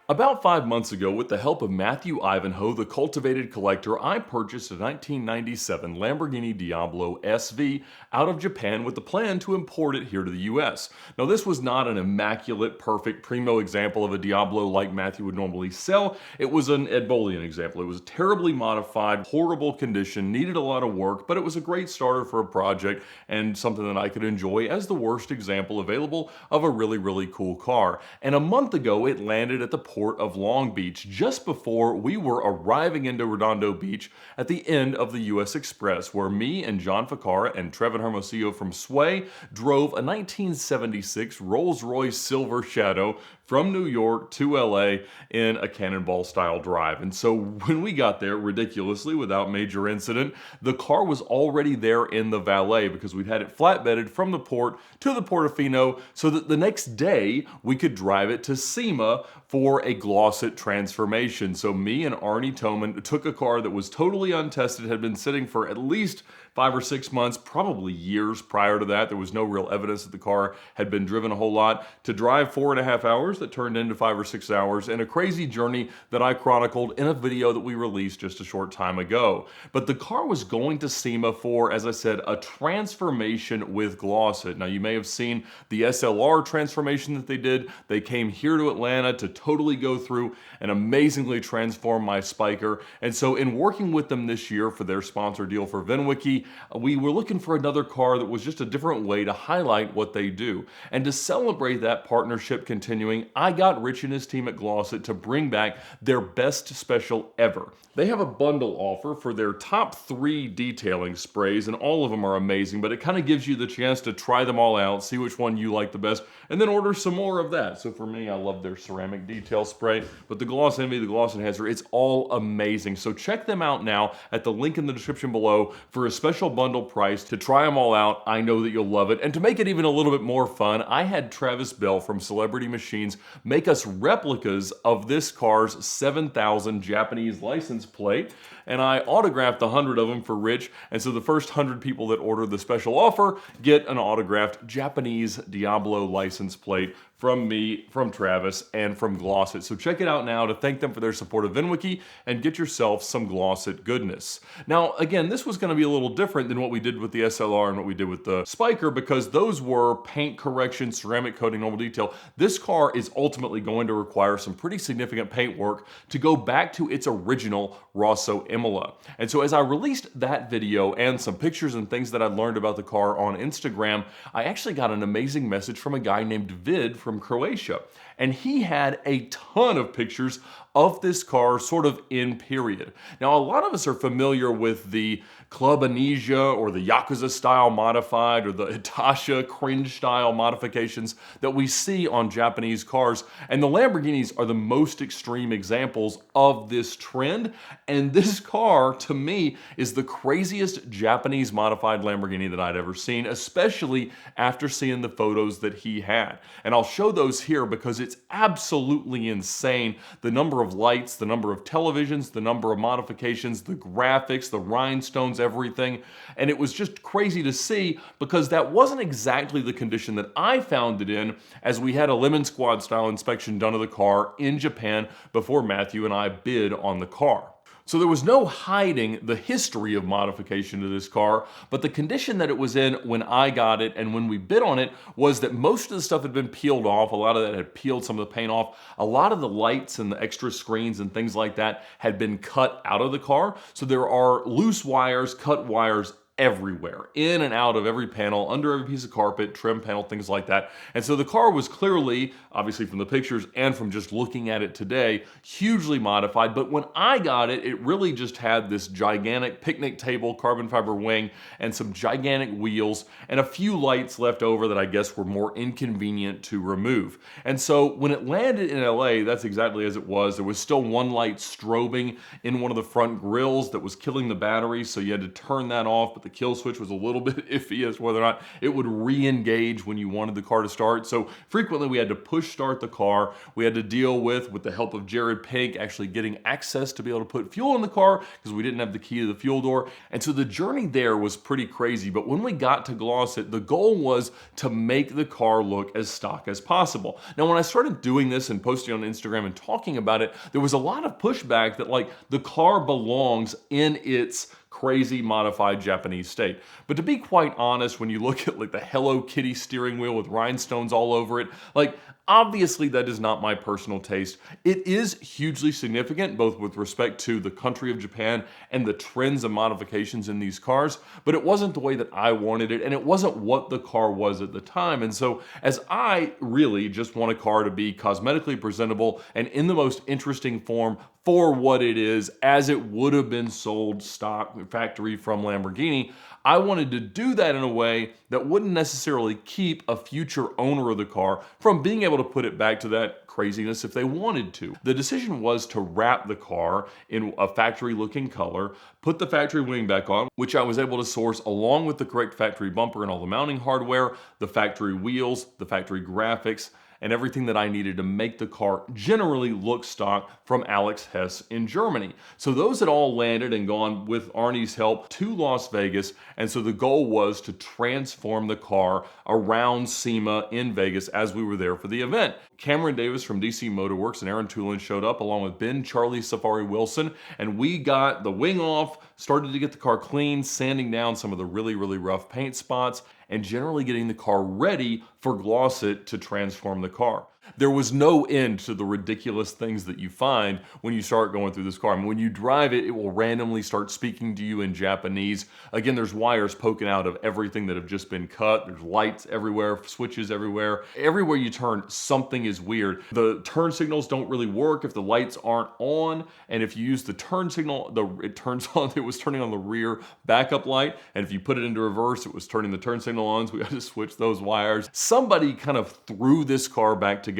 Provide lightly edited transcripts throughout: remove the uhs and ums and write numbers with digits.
About 5 months ago, with the help of Matthew Ivanhoe, the cultivated collector, I purchased a 1997 Lamborghini Diablo SV out of Japan with the plan to import it here to the US. Now, this was not an immaculate, perfect, primo example of a Diablo like Matthew would normally sell. It was an Ed Bolian example. It was terribly modified, horrible condition, needed a lot of work, but it was a great starter for a project and something that I could enjoy as the worst example available of a really, really cool car. And a month ago, it landed at the port of Long Beach just before we were arriving into Redondo Beach at the end of the US Express, where me and John Ficarra and Trevin Hermosillo from Sway drove a 1976 Rolls-Royce Silver Shadow from New York to LA in a cannonball style drive. And so when we got there, ridiculously, without major incident, the car was already there in the valet because we'd had it flatbedded from the port to the Portofino so that the next day we could drive it to SEMA for a Glossit transformation. So me and Arnie Toman took a car that was totally untested, had been sitting for at least 5 or 6 months, probably years prior to that. There was no real evidence that the car had been driven a whole lot, to drive 4.5 hours that turned into 5 or 6 hours in a crazy journey that I chronicled in a video that we released just a short time ago. But the car was going to SEMA for, as I said, a transformation with Glossit. Now, you may have seen the SLR transformation that they did. They came here to Atlanta to totally go through and amazingly transform my Spiker. And so in working with them this year for their sponsor deal for VINwiki, we were looking for another car that was just a different way to highlight what they do. And to celebrate that partnership continuing, I got Rich and his team at Glossit to bring back their best special ever. They have a bundle offer for their top 3 detailing sprays, and all of them are amazing, but it kind of gives you the chance to try them all out, see which one you like the best, and then order some more of that. So for me, I love their ceramic detail spray, but the Gloss Envy, the Gloss Enhancer, it's all amazing. So check them out now at the link in the description below for a special bundle price to try them all out. I know that you'll love it. And to make it even a little bit more fun, I had Travis Bell from Celebrity Machines make us replicas of this car's 7,000 Japanese license plate, and I autographed 100 of them for Rich. And so the first 100 people that order the special offer get an autographed Japanese Diablo license plate from me, from Travis, and from Glossit. So check it out now to thank them for their support of VINwiki and get yourself some Glossit goodness. Now, again, this was going to be a little different than what we did with the SLR and what we did with the Spiker, because those were paint correction, ceramic coating, normal detail. This car is ultimately going to require some pretty significant paint work to go back to its original Rosso Imola. And so as I released that video and some pictures and things that I'd learned about the car on Instagram, I actually got an amazing message from a guy named Vid from Croatia. And he had a ton of pictures of this car sort of in period. Now, a lot of us are familiar with the Club Amnesia or the Yakuza style modified or the Itasha cringe style modifications that we see on Japanese cars. And the Lamborghinis are the most extreme examples of this trend. And this car, to me, is the craziest Japanese modified Lamborghini that I'd ever seen, especially after seeing the photos that he had. And I'll show those here because it's absolutely insane. The number of lights, the number of televisions, the number of modifications, the graphics, the rhinestones, everything. And it was just crazy to see because that wasn't exactly the condition that I found it in, as we had a Lemon Squad style inspection done of the car in Japan before Matthew and I bid on the car. So there was no hiding the history of modification to this car, but the condition that it was in when I got it and when we bid on it was that most of the stuff had been peeled off. A lot of that had peeled some of the paint off. A lot of the lights and the extra screens and things like that had been cut out of the car. So there are loose wires, cut wires everywhere, in and out of every panel, under every piece of carpet, trim panel, things like that. And so the car was clearly, obviously from the pictures and from just looking at it today, hugely modified. But when I got it, it really just had this gigantic picnic table, carbon fiber wing, and some gigantic wheels, and a few lights left over that I guess were more inconvenient to remove. And so when it landed in LA, that's exactly as it was. There was still one light strobing in one of the front grills that was killing the battery, so you had to turn that off, but The kill switch was a little bit iffy as to whether or not it would re-engage when you wanted the car to start. So frequently we had to push start the car. We had to deal with the help of Jared Pink, actually getting access to be able to put fuel in the car because we didn't have the key to the fuel door. And so the journey there was pretty crazy. But when we got to gloss it, the goal was to make the car look as stock as possible. Now, when I started doing this and posting on Instagram and talking about it, there was a lot of pushback that like the car belongs in its crazy modified Japanese state. But to be quite honest, when you look at like the Hello Kitty steering wheel with rhinestones all over it, like obviously that is not my personal taste. It is hugely significant, both with respect to the country of Japan and the trends and modifications in these cars, but it wasn't the way that I wanted it, and it wasn't what the car was at the time. And so as I really just want a car to be cosmetically presentable and in the most interesting form for what it is, as it would have been sold stock factory from Lamborghini, I wanted to do that in a way that wouldn't necessarily keep a future owner of the car from being able to put it back to that craziness if they wanted to. The decision was to wrap the car in a factory looking color, put the factory wing back on, which I was able to source along with the correct factory bumper and all the mounting hardware, the factory wheels, the factory graphics, and everything that I needed to make the car generally look stock from Alex Hess in Germany. So those had all landed and gone with Arnie's help to Las Vegas, and so the goal was to transform the car around SEMA in Vegas as we were there for the event. Cameron Davis from DC Motorworks and Aaron Tulin showed up along with Ben Charlie Safari Wilson, and we got the wing off, started to get the car clean, sanding down some of the really rough paint spots, and generally getting the car ready for Gloss It to transform the car. There was no end to the ridiculous things that you find when you start going through this car. I mean, when you drive it, it will randomly start speaking to you in Japanese. Again, there's wires poking out of everything that have just been cut. There's lights everywhere, switches everywhere. Everywhere you turn, something is weird. The turn signals don't really work if the lights aren't on, and if you use the turn signal, it turns on. It was turning on the rear backup light, and if you put it into reverse, it was turning the turn signal on, so we had to switch those wires. Somebody kind of threw this car back together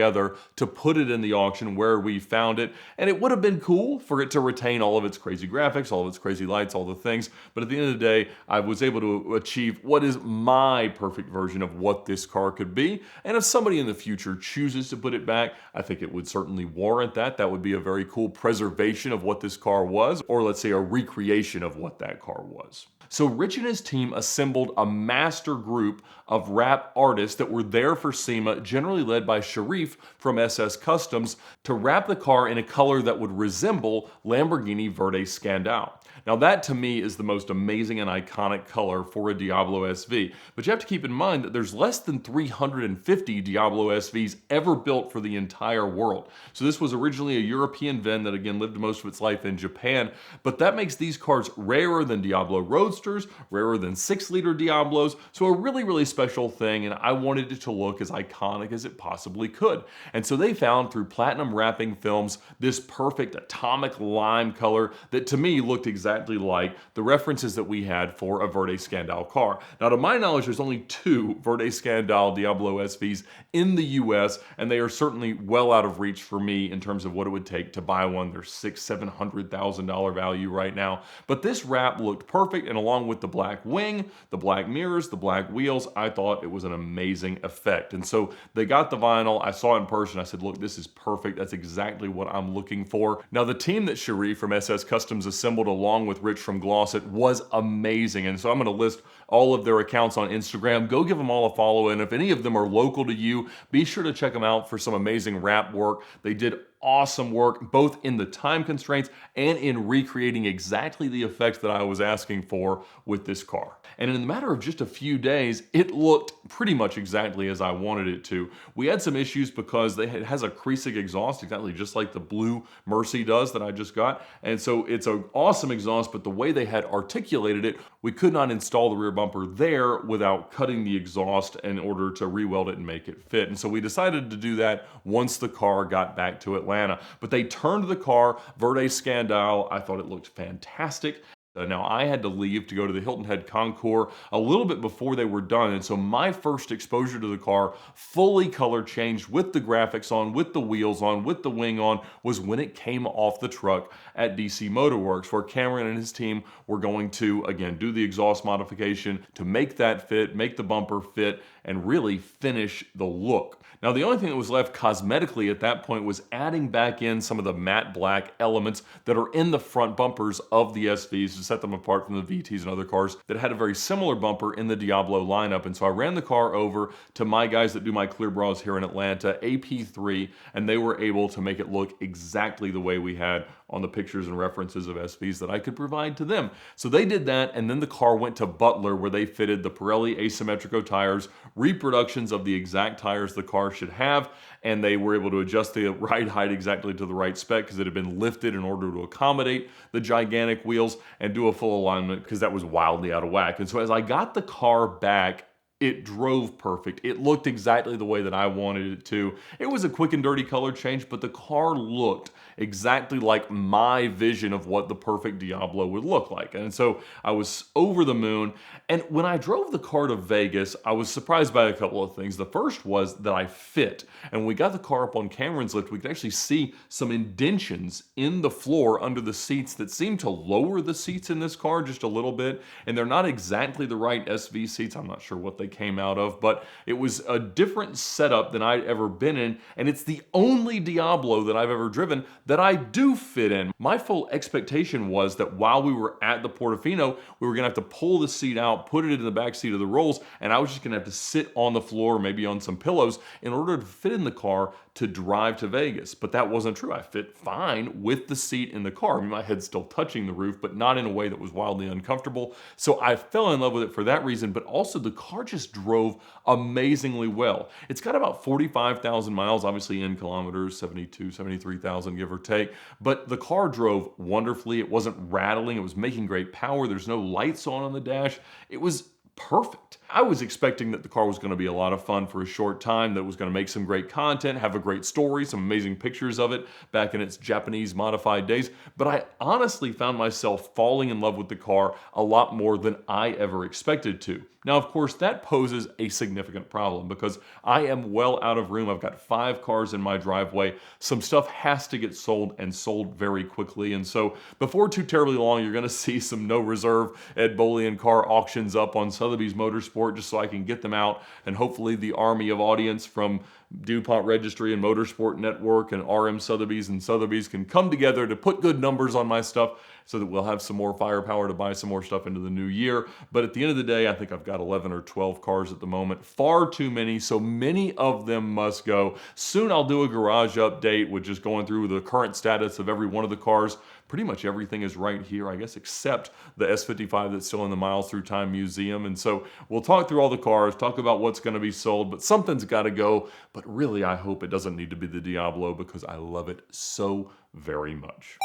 to put it in the auction where we found it, and it would have been cool for it to retain all of its crazy graphics, all of its crazy lights, all the things, but at the end of the day, I was able to achieve what is my perfect version of what this car could be. And if somebody in the future chooses to put it back, I think it would certainly warrant that. That would be a very cool preservation of what this car was, or let's say a recreation of what that car was. So Rich and his team assembled a master group of rap artists that were there for SEMA, generally led by Sharif from SS Customs, to wrap the car in a color that would resemble Lamborghini Verde Scandal. Now that to me is the most amazing and iconic color for a Diablo SV, but you have to keep in mind that there's less than 350 Diablo SVs ever built for the entire world. So this was originally a European VIN that again lived most of its life in Japan, but that makes these cars rarer than Diablo Roadsters, rarer than 6-liter Diablos, so a really special thing, and I wanted it to look as iconic as it possibly could. And so they found through platinum wrapping films this perfect atomic lime color that to me looked exactly like the references that we had for a Verde Scandal car. Now to my knowledge, there's only 2 Verde Scandal Diablo SVs in the US, and they are certainly well out of reach for me in terms of what it would take to buy one. They're $600,000-$700,000 value right now. But this wrap looked perfect, and along with the black wing, the black mirrors, the black wheels, I thought it was an amazing effect. And so they got the vinyl, I saw it in person, I said, look, this is perfect. That's exactly what I'm looking for. Now the team that Sharif from SS Customs assembled along with Rich from Gloss It was amazing. And so I'm going to list all of their accounts on Instagram. Go give them all a follow, and if any of them are local to you, be sure to check them out for some amazing wrap work. They did awesome work both in the time constraints and in recreating exactly the effects that I was asking for with this car. And in the matter of just a few days, it looked pretty much exactly as I wanted it to. We had some issues because it has a Kreisig exhaust, exactly just like the blue Mercy does that I just got. And so it's an awesome exhaust, but the way they had articulated it, we could not install the rear bumper there without cutting the exhaust in order to re-weld it and make it fit. And so we decided to do that once the car got back to Atlanta. But they turned the car Verde Scandal. I thought it looked fantastic. Now, I had to leave to go to the Hilton Head Concours a little bit before they were done, and so my first exposure to the car, fully color changed with the graphics on, with the wheels on, with the wing on, was when it came off the truck at DC Motor Works, where Cameron and his team were going to, again, do the exhaust modification to make that fit, make the bumper fit, and really finish the look. Now, the only thing that was left cosmetically at that point was adding back in some of the matte black elements that are in the front bumpers of the SVs to set them apart from the VTs and other cars that had a very similar bumper in the Diablo lineup. And so I ran the car over to my guys that do my clear bras here in Atlanta, AP3, and they were able to make it look exactly the way we had on the pictures and references of SVs that I could provide to them. So they did that, and then the car went to Butler, where they fitted the Pirelli Asymmetrico tires, reproductions of the exact tires the car should have, and they were able to adjust the ride height exactly to the right spec because it had been lifted in order to accommodate the gigantic wheels, and do a full alignment because that was wildly out of whack. And so as I got the car back, it drove perfect. It looked exactly the way that I wanted it to. It was a quick and dirty color change, but the car looked exactly like my vision of what the perfect Diablo would look like. And so I was over the moon. And when I drove the car to Vegas, I was surprised by a couple of things. The first was that I fit. And when we got the car up on Cameron's lift, we could actually see some indentions in the floor under the seats that seemed to lower the seats in this car just a little bit. And they're not exactly the right SV seats. I'm not sure what they came out of, but it was a different setup than I'd ever been in. And it's the only Diablo that I've ever driven that I do fit in. My full expectation was that while we were at the Portofino, we were gonna have to pull the seat out, put it in the back seat of the Rolls, and I was just gonna have to sit on the floor, maybe on some pillows, in order to fit in the car to drive to Vegas. But that wasn't true. I fit fine with the seat in the car. I mean, my head's still touching the roof, but not in a way that was wildly uncomfortable. So I fell in love with it for that reason, but also the car just drove amazingly well. It's got about 45,000 miles, obviously in kilometers, 72, 73,000, give or take. But the car drove wonderfully. It wasn't rattling. It was making great power. There's no lights on the dash. It was perfect. I was expecting that the car was going to be a lot of fun for a short time, that it was going to make some great content, have a great story, some amazing pictures of it back in its Japanese modified days, but I honestly found myself falling in love with the car a lot more than I ever expected to. Now, of course, that poses a significant problem because I am well out of room. I've got 5 cars in my driveway. Some stuff has to get sold, and sold very quickly. And so before too terribly long, you're going to see some no reserve Ed Bolian car auctions up on Sotheby's Motorsport, just so I can get them out, and hopefully the army of audience from DuPont Registry and Motorsport Network and RM Sotheby's and Sotheby's can come together to put good numbers on my stuff so that we'll have some more firepower to buy some more stuff into the new year. But at the end of the day, I think I've got 11 or 12 cars at the moment. Far too many, so many of them must go. Soon I'll do a garage update with just going through the current status of every one of the cars. Pretty much everything is right here, I guess, except the S55 that's still in the Miles Through Time Museum. And so we'll talk through all the cars, talk about what's going to be sold, but something's got to go. But really, I hope it doesn't need to be the Diablo because I love it so very much.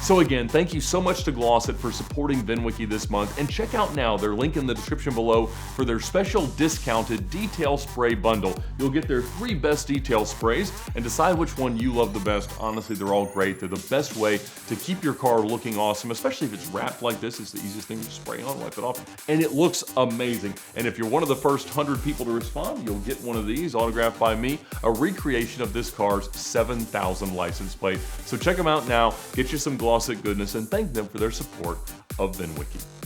So again, thank you so much to Glossit for supporting VINwiki this month, and check out now their link in the description below for their special discounted detail spray bundle. You'll get their 3 best detail sprays and decide which one you love the best. Honestly, they're all great. They're the best way to keep your car looking awesome, especially if it's wrapped like this. It's the easiest thing to spray on, wipe it off, and it looks amazing. And if you're one of the first 100 people to respond, you'll get one of these autographed by me, a recreation of this car's 7,000 license plate. So check them out now, get you some Glossit goodness, and thank them for their support of VINwiki.